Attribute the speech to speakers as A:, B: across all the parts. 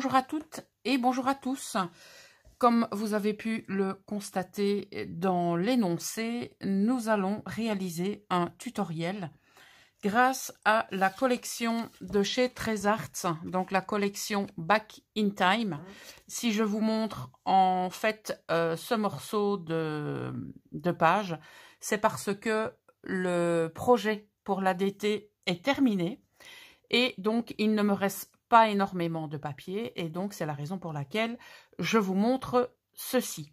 A: Bonjour à toutes et bonjour à tous. Comme vous avez pu le constater dans l'énoncé, nous allons réaliser un tutoriel grâce à la collection de chez Trésarts, donc la collection Back in Time. Si je vous montre en fait ce morceau de page, c'est parce que le projet pour l'ADT est terminé et donc il ne me reste pas énormément de papier et donc c'est la raison pour laquelle je vous montre ceci.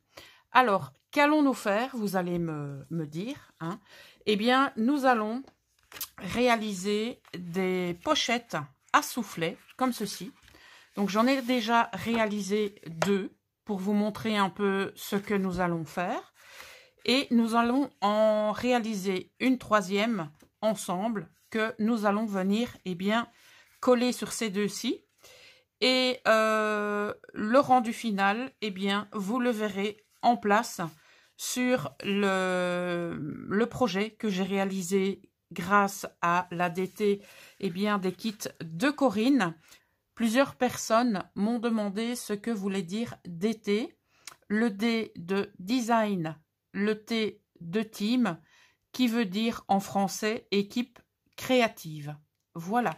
A: Alors, qu'allons-nous faire? Vous allez me dire. Eh bien, nous allons réaliser des pochettes à soufflet comme ceci. Donc, j'en ai déjà réalisé 2 pour vous montrer un peu ce que nous allons faire. Et nous allons en réaliser une 3e ensemble que nous allons venir, eh bien, coller sur ces 2-ci. Et le rendu final, eh bien, vous le verrez en place sur le projet que j'ai réalisé grâce à l'ADT, eh bien, des kits de Corinne. Plusieurs personnes m'ont demandé ce que voulait dire DT, le D de design, le T de team, qui veut dire en français équipe créative. Voilà.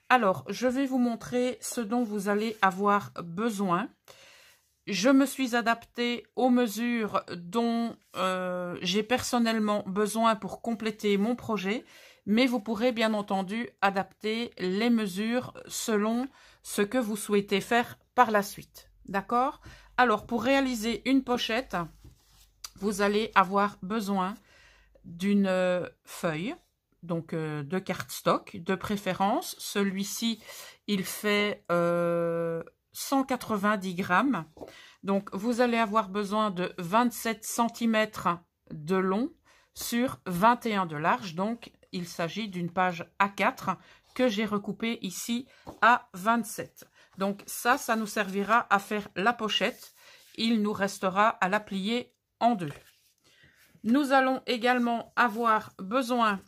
A: Alors, je vais vous montrer ce dont vous allez avoir besoin. Je me suis adaptée aux mesures dont j'ai personnellement besoin pour compléter mon projet, mais vous pourrez bien entendu adapter les mesures selon ce que vous souhaitez faire par la suite. D'accord? Alors, pour réaliser une pochette, vous allez avoir besoin d'une feuille, donc de cardstock de préférence. Celui-ci, il fait 190 grammes. Donc, vous allez avoir besoin de 27 cm de long sur 21 de large. Donc, il s'agit d'une page A4 que j'ai recoupée ici à 27. Donc, ça nous servira à faire la pochette. Il nous restera à la plier en 2. Nous allons également avoir besoin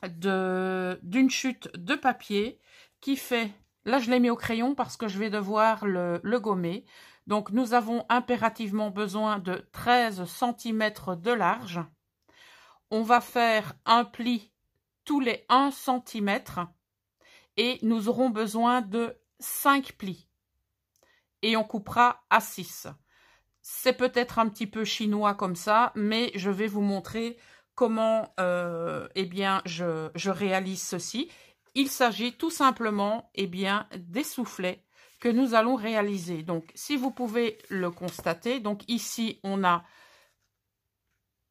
A: d'une chute de papier qui fait, là je l'ai mis au crayon parce que je vais devoir le gommer. Donc nous avons impérativement besoin de 13 cm de large. On va faire un pli tous les 1 cm et nous aurons besoin de 5 plis. Et on coupera à 6. C'est peut-être un petit peu chinois comme ça, mais je vais vous montrer comment eh bien, je réalise ceci. Il s'agit tout simplement eh bien, des soufflets que nous allons réaliser. Donc, si vous pouvez le constater, donc ici, on a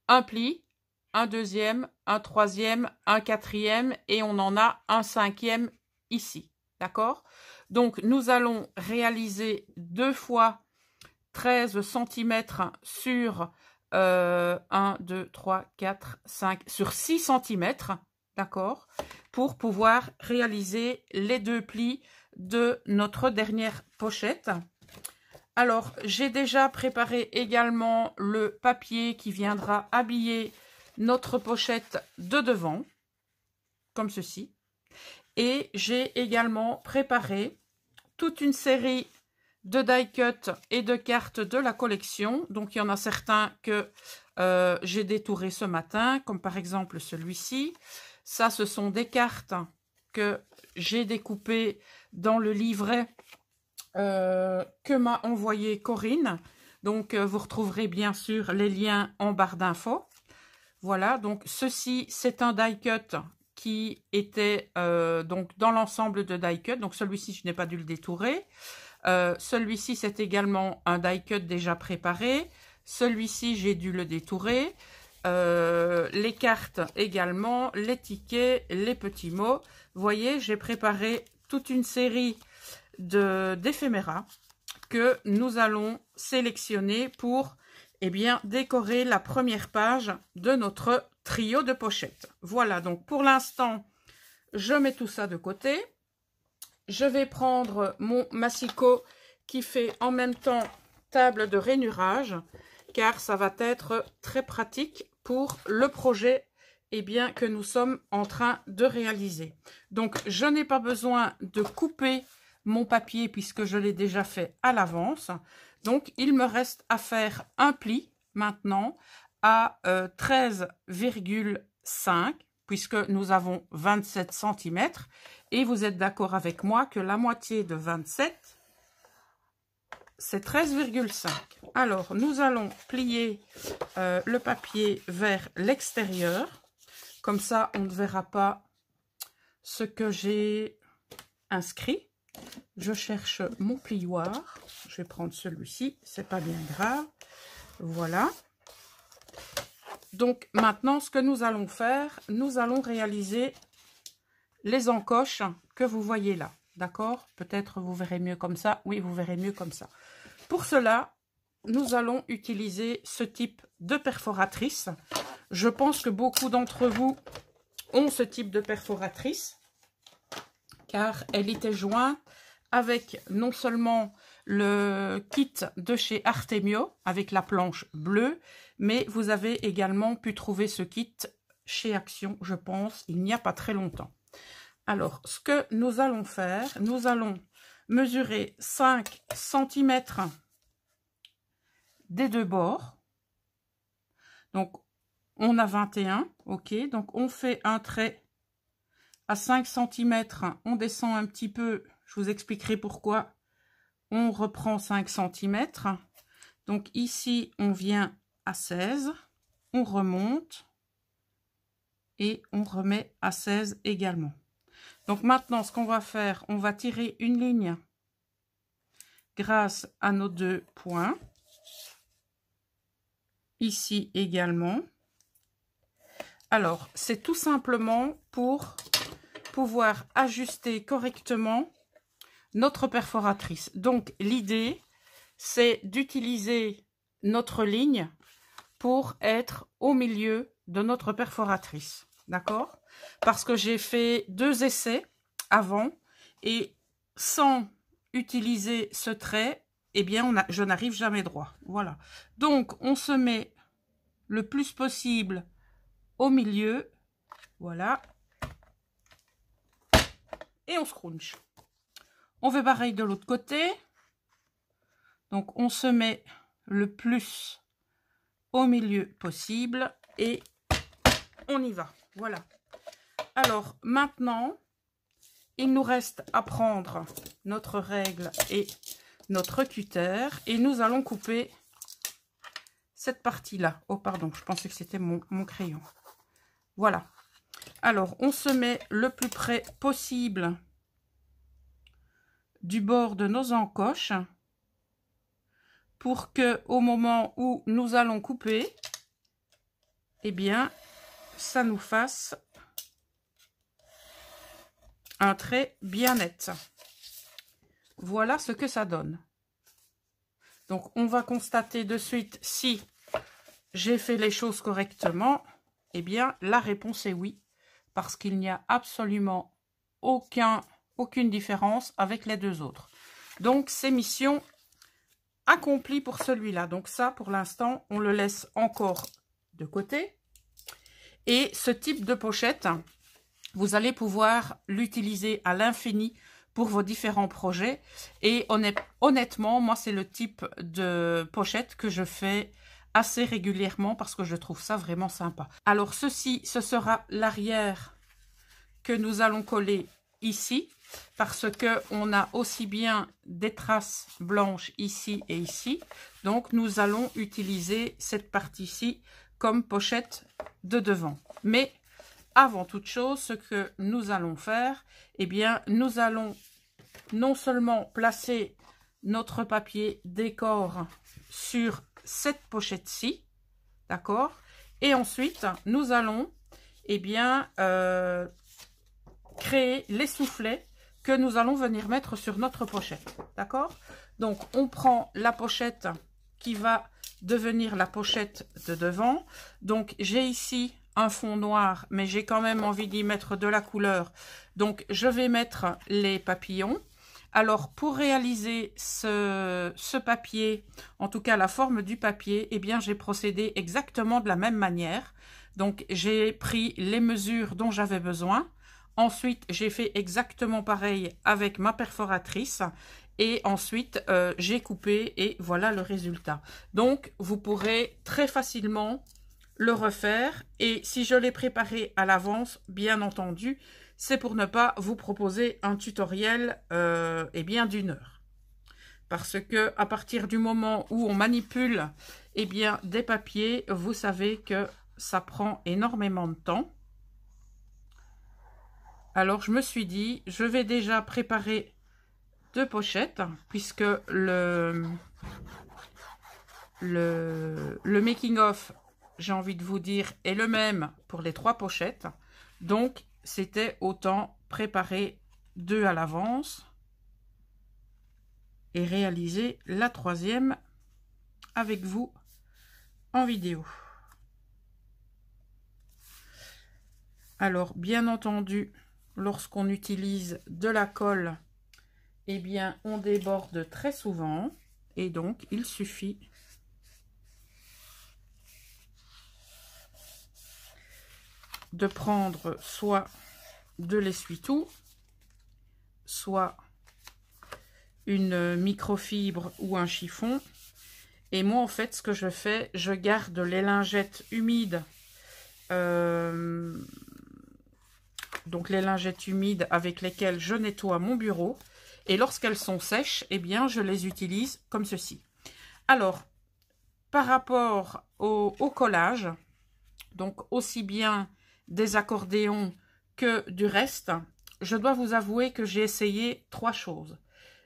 A: un pli, un 2e, un 3e, un 4e et on en a un 5e ici. D'accord? Donc, nous allons réaliser 2 fois 13 cm sur 1, 2, 3, 4, 5, sur 6 cm, d'accord, pour pouvoir réaliser les 2 plis de notre dernière pochette. Alors, j'ai déjà préparé également le papier qui viendra habiller notre pochette de devant, comme ceci. Et j'ai également préparé toute une série de die cut et de cartes de la collection. Donc, il y en a certains que j'ai détourés ce matin, comme par exemple celui-ci. Ça, ce sont des cartes que j'ai découpées dans le livret que m'a envoyé Corinne. Donc, vous retrouverez bien sûr les liens en barre d'infos. Voilà, donc ceci, c'est un die cut qui était donc dans l'ensemble de die cut. Donc, celui-ci, je n'ai pas dû le détourer. Celui-ci, c'est également un die cut déjà préparé. Celui-ci, j'ai dû le détourer. Les cartes également, les tickets, les petits mots. Vous voyez, j'ai préparé toute une série d'éphéméras que nous allons sélectionner pour eh bien, décorer la première page de notre trio de pochettes. Voilà, donc pour l'instant, je mets tout ça de côté. Je vais prendre mon massicot qui fait en même temps table de rainurage, car ça va être très pratique pour le projet eh bien, que nous sommes en train de réaliser. Donc, je n'ai pas besoin de couper mon papier puisque je l'ai déjà fait à l'avance. Donc, il me reste à faire un pli maintenant à 13,5 puisque nous avons 27 cm. Et vous êtes d'accord avec moi que la moitié de 27, c'est 13,5. Alors, nous allons plier le papier vers l'extérieur. Comme ça, on ne verra pas ce que j'ai inscrit. Je cherche mon plioir. Je vais prendre celui-ci, c'est pas bien grave. Voilà. Donc, maintenant, ce que nous allons faire, nous allons réaliser les encoches que vous voyez là. D'accord? Peut-être vous verrez mieux comme ça. Oui, vous verrez mieux comme ça. Pour cela, nous allons utiliser ce type de perforatrice. Je pense que beaucoup d'entre vous ont ce type de perforatrice, car elle était jointe avec non seulement le kit de chez Artemio, avec la planche bleue, mais vous avez également pu trouver ce kit chez Action, je pense, il n'y a pas très longtemps. Alors, ce que nous allons faire, nous allons mesurer 5 cm des deux bords. Donc, on a 21, ok. Donc, on fait un trait à 5 cm, on descend un petit peu, je vous expliquerai pourquoi. On reprend 5 cm. Donc, ici, on vient à 16, on remonte et on remet à 16 également. Donc maintenant, ce qu'on va faire, on va tirer une ligne grâce à nos deux points. Ici également. Alors, c'est tout simplement pour pouvoir ajuster correctement notre perforatrice. Donc, l'idée, c'est d'utiliser notre ligne pour être au milieu de notre perforatrice. D'accord? Parce que j'ai fait 2 essais avant et sans utiliser ce trait, eh bien, je n'arrive jamais droit. Voilà. Donc, on se met le plus possible au milieu. Voilà. Et on scrunch. On fait pareil de l'autre côté. Donc, on se met le plus au milieu possible et on y va. Voilà. Alors, maintenant, il nous reste à prendre notre règle et notre cutter et nous allons couper cette partie-là. Oh, pardon, je pensais que c'était mon crayon. Voilà. Alors, on se met le plus près possible du bord de nos encoches pour que au moment où nous allons couper, eh bien, ça nous fasse un trait bien net. Voilà ce que ça donne. Donc, on va constater de suite si j'ai fait les choses correctement. Eh bien, la réponse est oui, parce qu'il n'y a absolument aucune différence avec les deux autres. Donc, c'est mission accomplie pour celui-là. Donc, ça, pour l'instant, on le laisse encore de côté. Et ce type de pochette, vous allez pouvoir l'utiliser à l'infini pour vos différents projets. Et honnêtement, moi, c'est le type de pochette que je fais assez régulièrement parce que je trouve ça vraiment sympa. Alors, ceci, ce sera l'arrière que nous allons coller ici parce que on a aussi bien des traces blanches ici et ici. Donc, nous allons utiliser cette partie-ci comme pochette de devant. Mais avant toute chose, ce que nous allons faire, eh bien, nous allons non seulement placer notre papier décor sur cette pochette-ci, d'accord? Et ensuite, nous allons, eh bien, créer les soufflets que nous allons venir mettre sur notre pochette, d'accord? Donc, on prend la pochette qui va devenir la pochette de devant. Donc, j'ai ici un fond noir, mais j'ai quand même envie d'y mettre de la couleur. Donc, je vais mettre les papillons. Alors, pour réaliser ce papier, en tout cas la forme du papier, eh bien, j'ai procédé exactement de la même manière. Donc, j'ai pris les mesures dont j'avais besoin Ensuite, j'ai fait exactement pareil avec ma perforatrice. Et ensuite, j'ai coupé et voilà le résultat. Donc, vous pourrez très facilement le refaire. Et si je l'ai préparé à l'avance, bien entendu, c'est pour ne pas vous proposer un tutoriel bien d'1 heure. Parce que à partir du moment où on manipule des papiers, vous savez que ça prend énormément de temps. Alors, je me suis dit, je vais déjà préparer 2 pochettes, puisque le making-of, j'ai envie de vous dire, est le même pour les 3 pochettes. Donc, c'était autant préparer 2 à l'avance et réaliser la 3e avec vous en vidéo. Alors, bien entendu, lorsqu'on utilise de la colle, on déborde très souvent. Et donc, il suffit de prendre soit de l'essuie-tout, soit une microfibre ou un chiffon. Et moi, en fait, ce que je fais, je garde les lingettes humides. Donc, les lingettes humides avec lesquelles je nettoie mon bureau. Et lorsqu'elles sont sèches, je les utilise comme ceci. Alors, par rapport au collage, donc aussi bien des accordéons que du reste, je dois vous avouer que j'ai essayé 3 choses.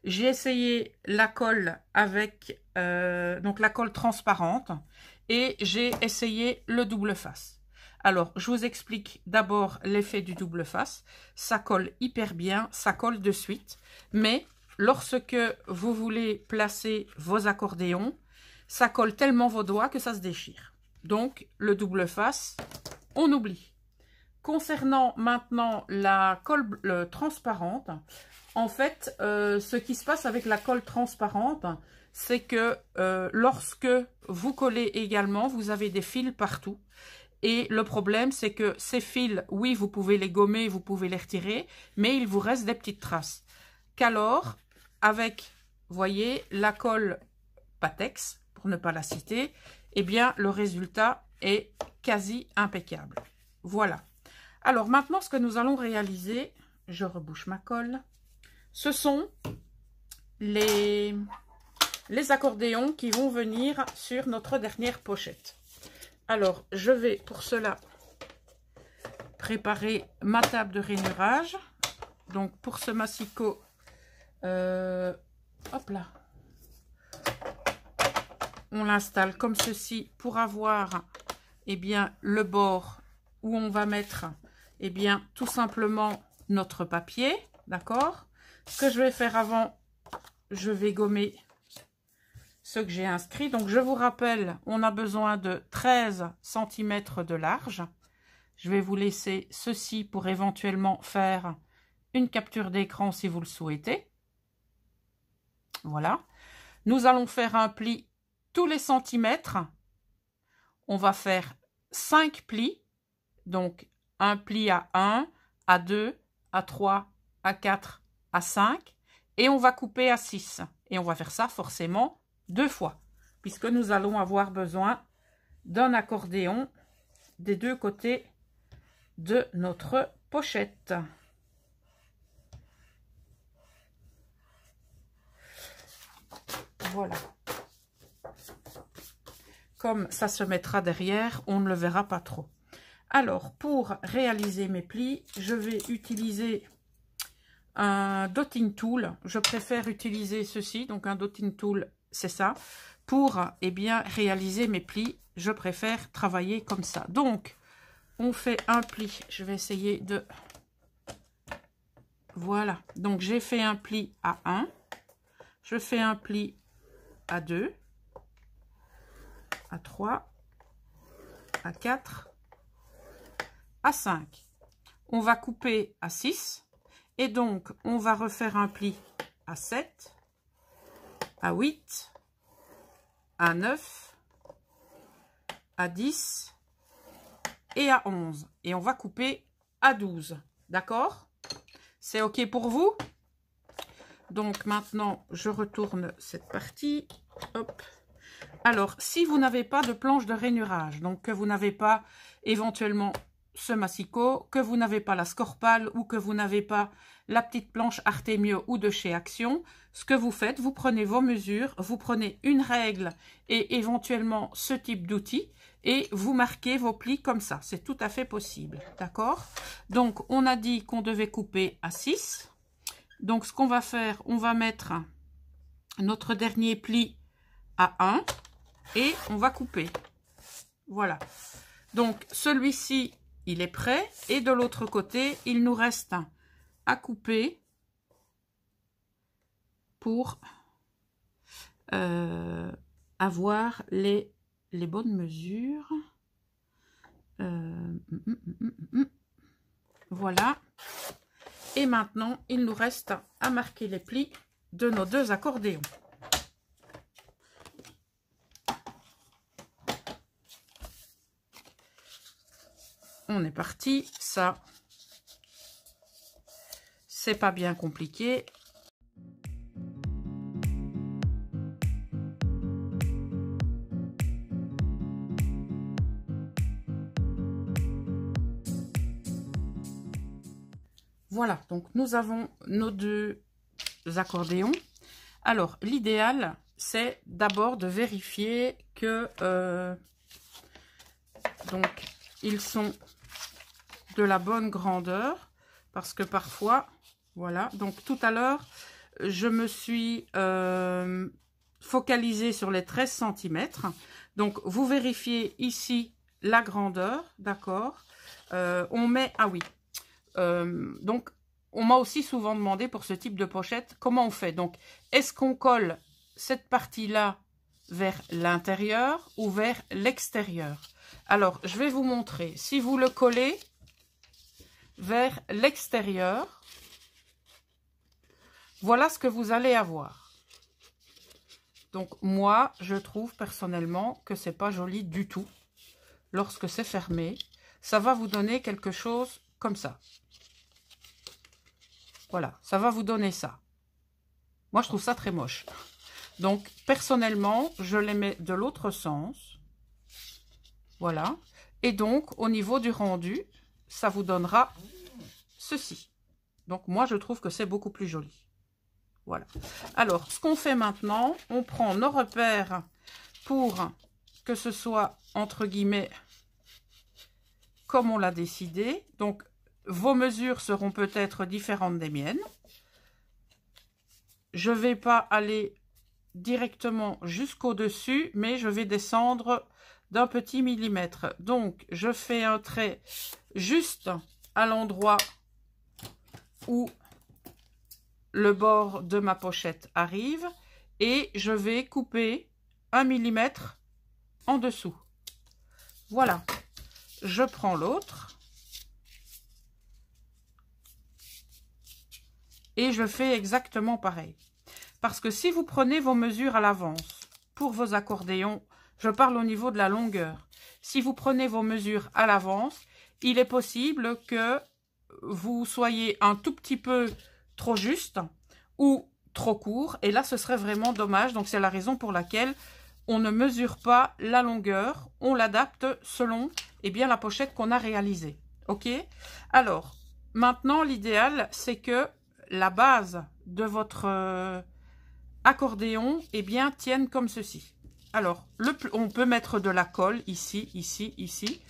A: J'ai essayé la colle avec donc la colle transparente et j'ai essayé le double face. Alors, je vous explique d'abord l'effet du double face. Ça colle hyper bien, ça colle de suite. Mais lorsque vous voulez placer vos accordéons, ça colle tellement vos doigts que ça se déchire. Donc, le double face, on oublie. Concernant maintenant la colle transparente, en fait, ce qui se passe avec la colle transparente, c'est que lorsque vous collez également, vous avez des fils partout. Et le problème, c'est que ces fils, oui, vous pouvez les gommer, vous pouvez les retirer, mais il vous reste des petites traces. Qu'alors, avec, vous voyez, la colle Pattex, pour ne pas la citer, le résultat est quasi impeccable. Voilà. Alors, maintenant, ce que nous allons réaliser, je rebouche ma colle, ce sont les accordéons qui vont venir sur notre dernière pochette. Alors, je vais pour cela préparer ma table de rainurage. Donc, pour ce massicot, hop là, on l'installe comme ceci pour avoir le bord où on va mettre tout simplement notre papier. D'accord? Ce que je vais faire avant, je vais gommer ce que j'ai inscrit. Donc, je vous rappelle, on a besoin de 13 cm de large. Je vais vous laisser ceci pour éventuellement faire une capture d'écran si vous le souhaitez. Voilà. Nous allons faire un pli tous les centimètres. On va faire 5 plis. Donc, un pli à 1, à 2, à 3, à 4, à 5. Et on va couper à 6. Et on va faire ça forcément 2 fois, puisque nous allons avoir besoin d'un accordéon des 2 côtés de notre pochette. Voilà. Comme ça se mettra derrière, on ne le verra pas trop. Alors, pour réaliser mes plis, je vais utiliser un dotting tool. Je préfère utiliser ceci, donc un dotting tool, c'est ça. Pour réaliser mes plis, je préfère travailler comme ça. Donc, on fait un pli. Je vais essayer de... Voilà. Donc, j'ai fait un pli à 1. Je fais un pli à 2, à 3, à 4, à 5. On va couper à 6. Et donc, on va refaire un pli à 7, à 8, à 9, à 10 et à 11. Et on va couper à 12. D'accord? C'est OK pour vous? Donc maintenant, je retourne cette partie. Hop. Alors, si vous n'avez pas de planche de rainurage, donc que vous n'avez pas éventuellement ce massicot, que vous n'avez pas la Scorpal ou que vous n'avez pas la petite planche Artemio ou de chez Action, ce que vous faites, vous prenez vos mesures, vous prenez une règle et éventuellement ce type d'outil et vous marquez vos plis comme ça. C'est tout à fait possible, d'accord? Donc, on a dit qu'on devait couper à 6. Donc, ce qu'on va faire, on va mettre notre dernier pli à 1 et on va couper. Voilà. Donc, celui-ci, il est prêt. Et de l'autre côté, il nous reste à couper pour avoir les bonnes mesures. Voilà. Et maintenant, il nous reste à marquer les plis de nos deux accordéons. On est parti. Ça, c'est pas bien compliqué. Voilà, donc nous avons nos deux accordéons. Alors, l'idéal, c'est d'abord de vérifier que donc ils sont de la bonne grandeur, parce que parfois, voilà, donc tout à l'heure, je me suis focalisée sur les 13 cm. Donc, vous vérifiez ici la grandeur, d'accord? On met, ah oui, donc, on m'a aussi souvent demandé pour ce type de pochette, comment on fait? Donc, est-ce qu'on colle cette partie-là vers l'intérieur ou vers l'extérieur? Alors, je vais vous montrer. Si vous le collez vers l'extérieur, voilà ce que vous allez avoir. Donc, moi, je trouve personnellement que c'est pas joli du tout lorsque c'est fermé. Ça va vous donner quelque chose comme ça. Voilà, ça va vous donner ça. Moi, je trouve ça très moche. Donc, personnellement, je les mets de l'autre sens. Voilà. Et donc, au niveau du rendu, ça vous donnera ceci. Donc, moi, je trouve que c'est beaucoup plus joli. Voilà. Alors, ce qu'on fait maintenant, on prend nos repères pour que ce soit, entre guillemets, comme on l'a décidé. Donc, vos mesures seront peut-être différentes des miennes. Je ne vais pas aller directement jusqu'au-dessus, mais je vais descendre d'un petit millimètre. Donc, je fais un trait juste à l'endroit où le bord de ma pochette arrive et je vais couper 1 millimètre en dessous. Voilà. Je prends l'autre. Et je fais exactement pareil. Parce que si vous prenez vos mesures à l'avance, pour vos accordéons, je parle au niveau de la longueur. Si vous prenez vos mesures à l'avance, il est possible que vous soyez un tout petit peu trop juste ou trop court. Et là, ce serait vraiment dommage. Donc, c'est la raison pour laquelle on ne mesure pas la longueur. On l'adapte selon bien, la pochette qu'on a réalisée. OK? Alors, maintenant, l'idéal, c'est que la base de votre accordéon tienne comme ceci. Alors, on peut mettre de la colle ici, ici, ici.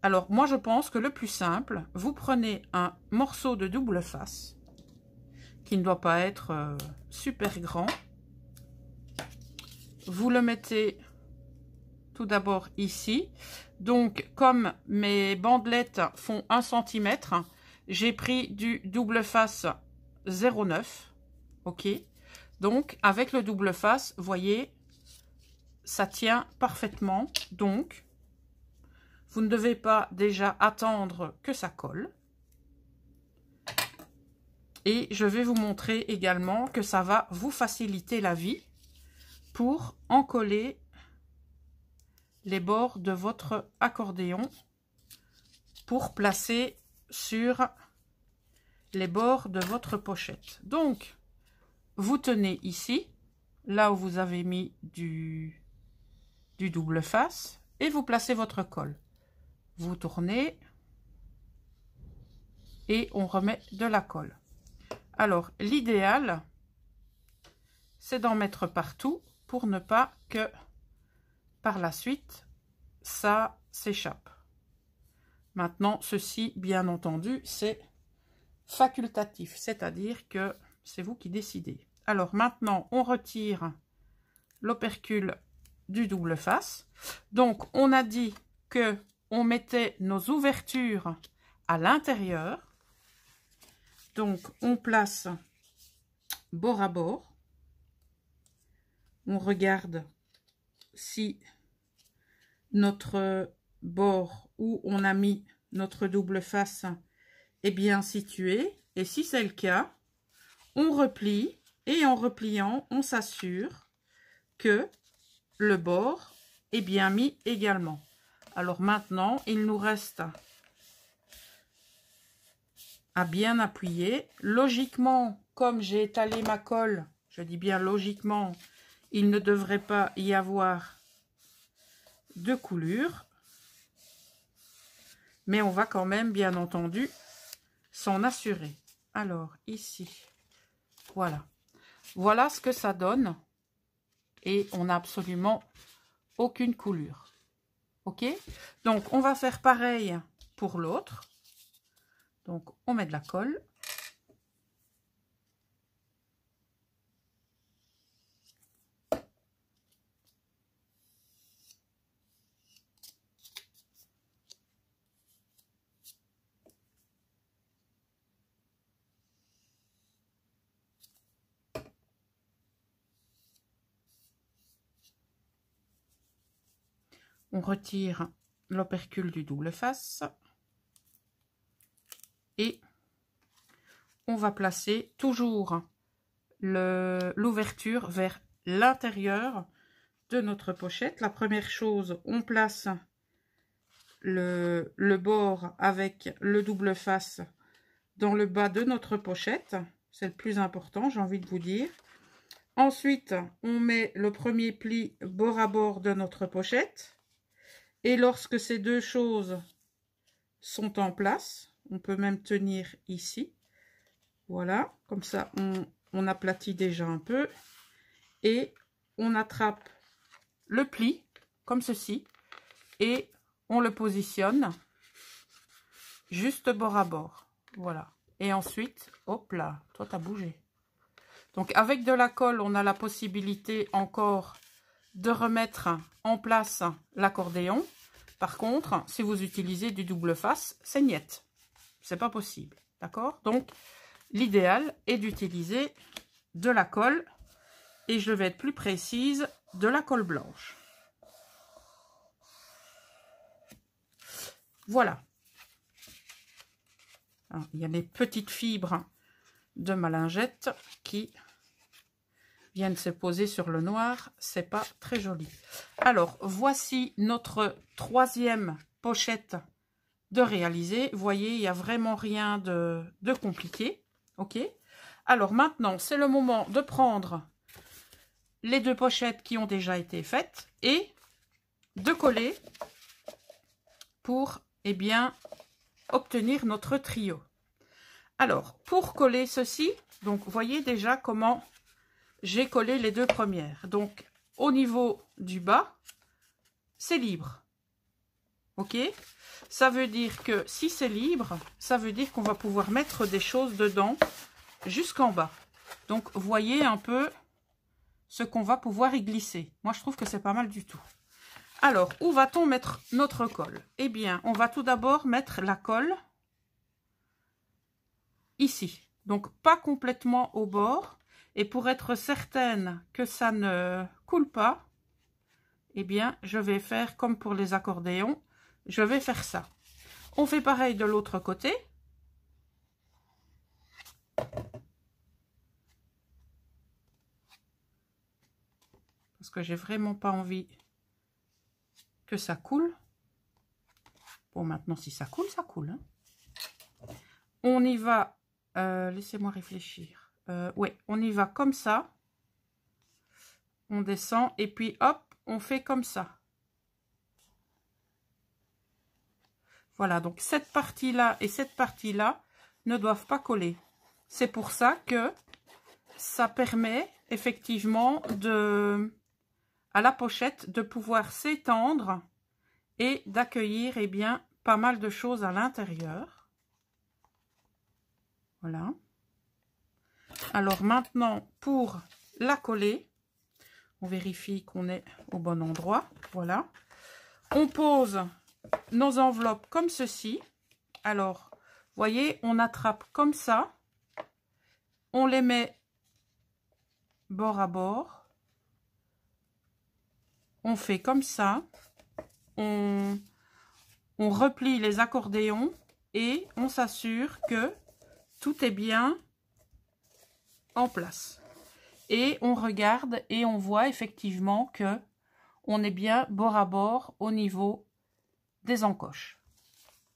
A: Alors, moi, je pense que le plus simple, vous prenez un morceau de double face qui ne doit pas être super grand. Vous le mettez tout d'abord ici. Donc, comme mes bandelettes font 1 cm, j'ai pris du double face 0,9. OK. Donc, avec le double face, vous voyez, ça tient parfaitement. Donc, vous ne devez pas déjà attendre que ça colle. Et je vais vous montrer également que ça va vous faciliter la vie pour encoller les bords de votre accordéon pour placer sur les bords de votre pochette. Donc, vous tenez ici, là où vous avez mis du double face, et vous placez votre colle. Vous tournez et on remet de la colle. Alors, l'idéal, c'est d'en mettre partout pour ne pas que par la suite, ça s'échappe. Maintenant, ceci, bien entendu, c'est facultatif, c'est-à-dire que c'est vous qui décidez. Alors maintenant, on retire l'opercule du double face. Donc, on a dit que on mettait nos ouvertures à l'intérieur. Donc, on place bord à bord. On regarde si notre bord où on a mis notre double face est bien situé. Et si c'est le cas, on replie et en repliant, on s'assure que le bord est bien mis également. Alors maintenant, il nous reste à bien appuyer. Logiquement, comme j'ai étalé ma colle, je dis bien logiquement, il ne devrait pas y avoir de coulure. Mais on va quand même, bien entendu, s'en assurer. Alors, ici, voilà. Voilà ce que ça donne. Et on n'a absolument aucune coulure. OK? Donc, on va faire pareil pour l'autre. Donc, on met de la colle. On retire l'opercule du double face. Et on va placer toujours l'ouverture vers l'intérieur de notre pochette. La première chose, on place le bord avec le double face dans le bas de notre pochette. C'est le plus important, j'ai envie de vous dire. Ensuite, on met le premier pli bord à bord de notre pochette. Et lorsque ces deux choses sont en place, on peut même tenir ici. Voilà, comme ça on aplatit déjà un peu. Et on attrape le pli, comme ceci. Et on le positionne juste bord à bord. Voilà. Et ensuite, hop là, toi t'as bougé. Donc avec de la colle, on a la possibilité encore de remettre en place l'accordéon. Par contre, si vous utilisez du double face, c'est niette. C'est pas possible. D'accord? Donc, l'idéal est d'utiliser de la colle. Et je vais être plus précise, de la colle blanche. Voilà. Alors, il y a les petites fibres de ma lingette qui viennent se poser sur le noir, c'est pas très joli. Alors, voici notre troisième pochette de réaliser. Vous voyez, il n'y a vraiment rien de compliqué. OK? Alors, maintenant, c'est le moment de prendre les deux pochettes qui ont déjà été faites et de coller pour, eh bien, obtenir notre trio. Alors, pour coller ceci, donc, vous voyez déjà comment j'ai collé les deux premières. Donc, au niveau du bas, c'est libre. OK? Ça veut dire que si c'est libre, ça veut dire qu'on va pouvoir mettre des choses dedans jusqu'en bas. Donc, vous voyez un peu ce qu'on va pouvoir y glisser. Moi, je trouve que c'est pas mal du tout. Alors, où va-t-on mettre notre colle? Eh bien, on va tout d'abord mettre la colle ici. Donc, pas complètement au bord. Et pour être certaine que ça ne coule pas, eh bien, je vais faire comme pour les accordéons. Je vais faire ça. On fait pareil de l'autre côté. Parce que j'ai vraiment pas envie que ça coule. Bon, maintenant, si ça coule, ça coule. Hein. On y va laissez-moi réfléchir. Oui, on y va comme ça. On descend et puis hop, on fait comme ça. Voilà, donc cette partie-là et cette partie-là ne doivent pas coller. C'est pour ça que ça permet effectivement à la pochette de pouvoir s'étendre et d'accueillir eh bien pas mal de choses à l'intérieur. Voilà. Alors maintenant, pour la coller, on vérifie qu'on est au bon endroit. Voilà. On pose nos enveloppes comme ceci. Alors, voyez, on attrape comme ça. On les met bord à bord. On fait comme ça. On replie les accordéons et on s'assure que tout est bien en place. Et on regarde et on voit effectivement que on est bien bord à bord au niveau des encoches.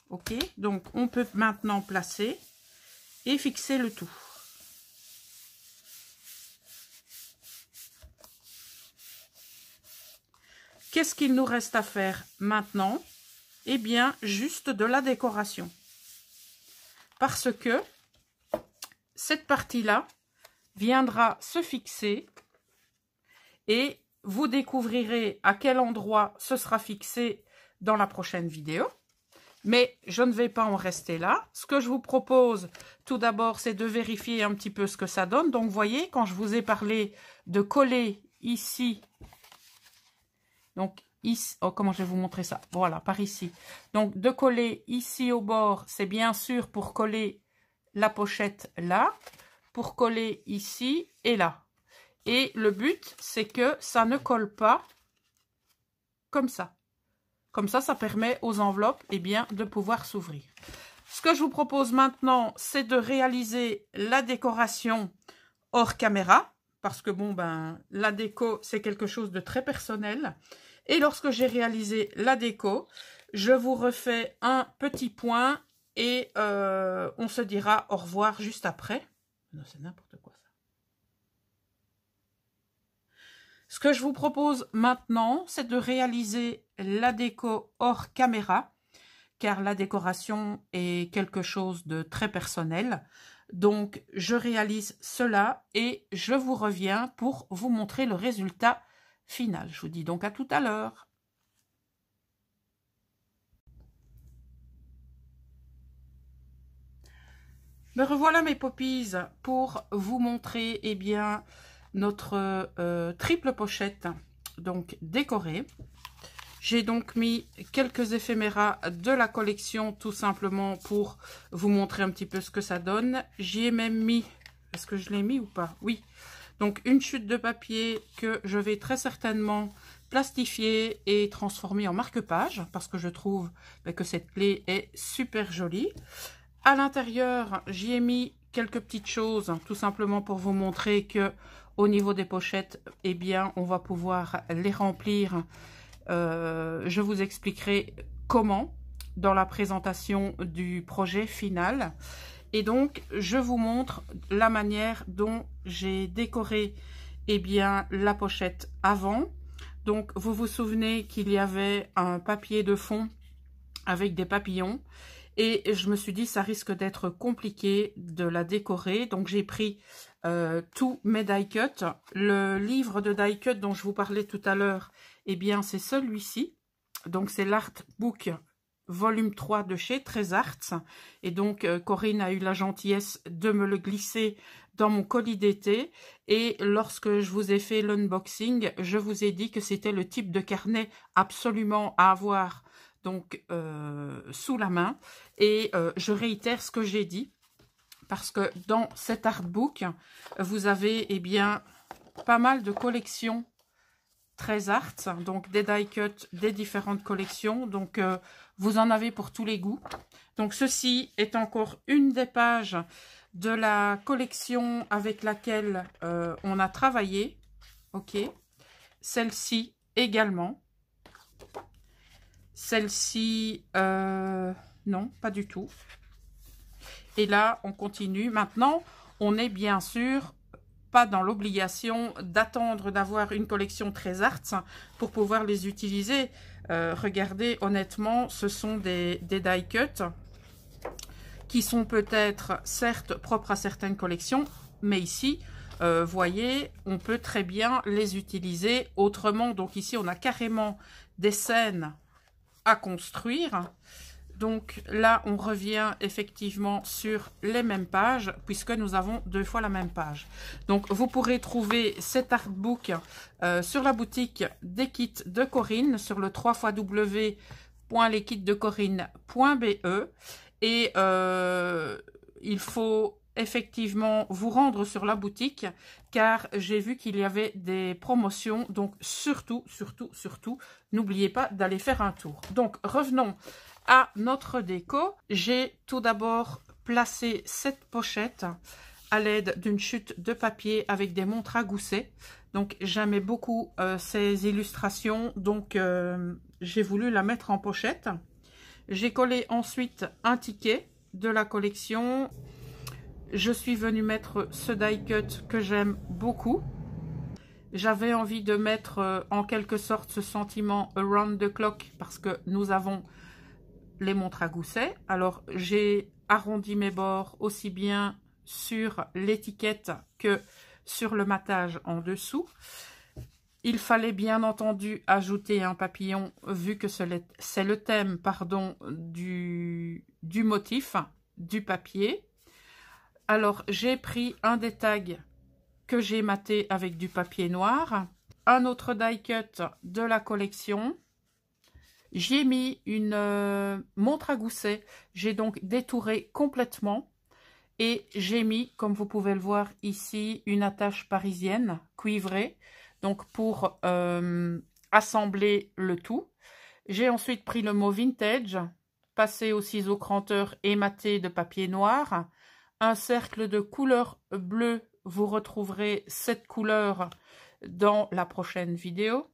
A: Ok, donc on peut maintenant placer et fixer le tout. Qu'est-ce qu'il nous reste à faire maintenant? Eh bien, juste de la décoration. Parce que cette partie-là viendra se fixer et vous découvrirez à quel endroit ce sera fixé dans la prochaine vidéo. Mais je ne vais pas en rester là. Ce que je vous propose tout d'abord, c'est de vérifier un petit peu ce que ça donne. Donc, vous voyez, quand je vous ai parlé de coller ici, donc ici, oh, comment je vais vous montrer ça? Voilà, par ici. Donc, de coller ici au bord, c'est bien sûr pour coller la pochette là, pour coller ici et là. Et le but, c'est que ça ne colle pas comme ça. Comme ça, ça permet aux enveloppes eh bien, de pouvoir s'ouvrir. Ce que je vous propose maintenant, c'est de réaliser la décoration hors caméra. Parce que bon, ben, la déco, c'est quelque chose de très personnel. Et lorsque j'ai réalisé la déco, je vous refais un petit point et on se dira au revoir juste après. Non, c'est n'importe quoi ça. Ce que je vous propose maintenant, c'est de réaliser la déco hors caméra, car la décoration est quelque chose de très personnel. Donc, je réalise cela et je vous reviens pour vous montrer le résultat final. Je vous dis donc à tout à l'heure. Me revoilà mes poppies pour vous montrer eh bien, notre triple pochette donc décorée. J'ai donc mis quelques éphéméras de la collection tout simplement pour vous montrer un petit peu ce que ça donne. J'y ai même mis, est-ce que je l'ai mis ou pas? Oui. Donc une chute de papier que je vais très certainement plastifier et transformer en marque-page parce que je trouve que cette clé est super jolie. À l'intérieur, j'y ai mis quelques petites choses tout simplement pour vous montrer que au niveau des pochettes, eh bien, on va pouvoir les remplir. Je vous expliquerai comment dans la présentation du projet final. Et donc, je vous montre la manière dont j'ai décoré eh bien, la pochette avant. Donc, vous vous souvenez qu'il y avait un papier de fond avec des papillons. Et je me suis dit, ça risque d'être compliqué de la décorer. Donc, j'ai pris tous mes die cuts. Le livre de die cut dont je vous parlais tout à l'heure, eh bien, c'est celui-ci. Donc, c'est l'artbook volume 3 de chez Trésarts. Et donc, Corinne a eu la gentillesse de me le glisser dans mon colis d'été. Et lorsque je vous ai fait l'unboxing, je vous ai dit que c'était le type de carnet absolument à avoir donc sous la main. Et je réitère ce que j'ai dit. Parce que dans cet artbook, vous avez eh bien, pas mal de collections Trésarts, donc des die cuts des différentes collections. Donc, vous en avez pour tous les goûts. Donc, ceci est encore une des pages de la collection avec laquelle on a travaillé. Ok. Celle-ci également. Celle-ci, non, pas du tout. Et là, on continue. Maintenant, on est bien sûr pas dans l'obligation d'attendre d'avoir une collection très arts pour pouvoir les utiliser. Regardez, honnêtement, ce sont des die cuts qui sont peut-être, certes, propres à certaines collections, mais ici, voyez, on peut très bien les utiliser autrement. Donc ici, on a carrément des scènes à construire. Donc là, on revient effectivement sur les mêmes pages, puisque nous avons 2 fois la même page. Donc, vous pourrez trouver cet artbook sur la boutique des kits de Corinne, sur le www.leskitsdecorinne.be. Et il faut effectivement vous rendre sur la boutique, car j'ai vu qu'il y avait des promotions. Donc, surtout, n'oubliez pas d'aller faire un tour. Donc, revenons à notre déco. J'ai tout d'abord placé cette pochette à l'aide d'une chute de papier avec des montres à gousset. Donc j'aimais beaucoup ces illustrations, donc j'ai voulu la mettre en pochette. J'ai collé ensuite un ticket de la collection. Je suis venue mettre ce die cut que j'aime beaucoup. J'avais envie de mettre en quelque sorte ce sentiment around the clock, parce que nous avons les montres à gousset. Alors j'ai arrondi mes bords aussi bien sur l'étiquette que sur le matage en dessous. Il fallait bien entendu ajouter un papillon, vu que c'est le thème, pardon, du motif du papier. Alors j'ai pris un des tags que j'ai maté avec du papier noir, un autre die cut de la collection. J'y ai mis une montre à gousset. J'ai donc détouré complètement et j'ai mis, comme vous pouvez le voir ici, une attache parisienne cuivrée, donc pour assembler le tout. J'ai ensuite pris le mot vintage, passé au ciseau cranteur et maté de papier noir, un cercle de couleur bleue. Vous retrouverez cette couleur dans la prochaine vidéo.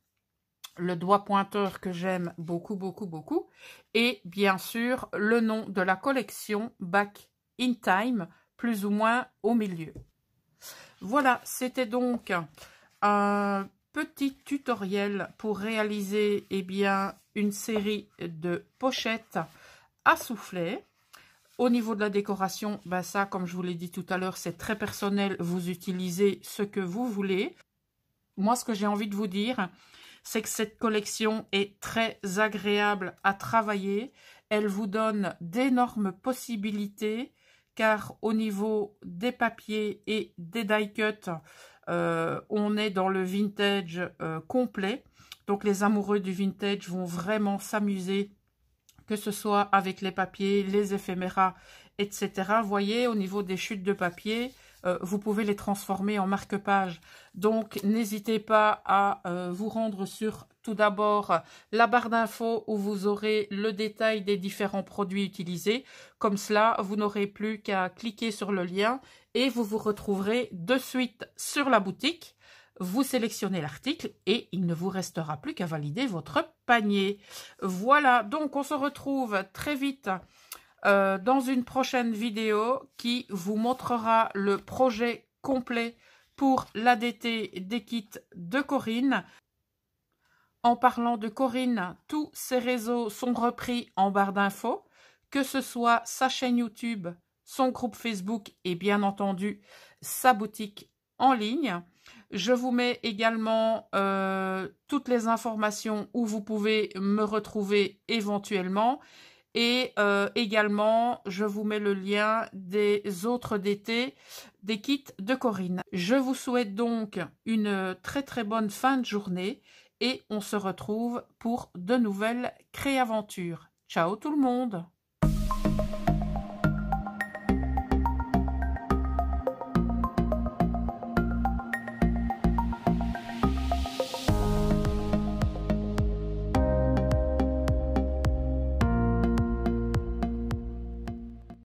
A: Le doigt pointeur que j'aime beaucoup, et bien sûr le nom de la collection Back in Time, plus ou moins au milieu. Voilà, c'était donc un petit tutoriel pour réaliser une série de pochettes à soufflet. Au niveau de la décoration, ça, comme je vous l'ai dit tout à l'heure, c'est très personnel, vous utilisez ce que vous voulez. Moi, ce que j'ai envie de vous dire, c'est que cette collection est très agréable à travailler. Elle vous donne d'énormes possibilités, car au niveau des papiers et des die cuts, on est dans le vintage complet. Donc les amoureux du vintage vont vraiment s'amuser, que ce soit avec les papiers, les éphéméras, etc. Vous voyez, au niveau des chutes de papier, vous pouvez les transformer en marque-page. Donc, n'hésitez pas à vous rendre sur, tout d'abord, la barre d'infos où vous aurez le détail des différents produits utilisés. Comme cela, vous n'aurez plus qu'à cliquer sur le lien et vous vous retrouverez de suite sur la boutique. Vous sélectionnez l'article et il ne vous restera plus qu'à valider votre panier. Voilà, donc on se retrouve très vite dans une prochaine vidéo qui vous montrera le projet complet pour l'ADT des kits de Corinne. En parlant de Corinne, tous ses réseaux sont repris en barre d'infos, que ce soit sa chaîne YouTube, son groupe Facebook et bien entendu sa boutique en ligne. Je vous mets également toutes les informations où vous pouvez me retrouver éventuellement. Et également, je vous mets le lien des autres DT des kits de Corinne. Je vous souhaite donc une très bonne fin de journée et on se retrouve pour de nouvelles créaventures. Ciao tout le monde!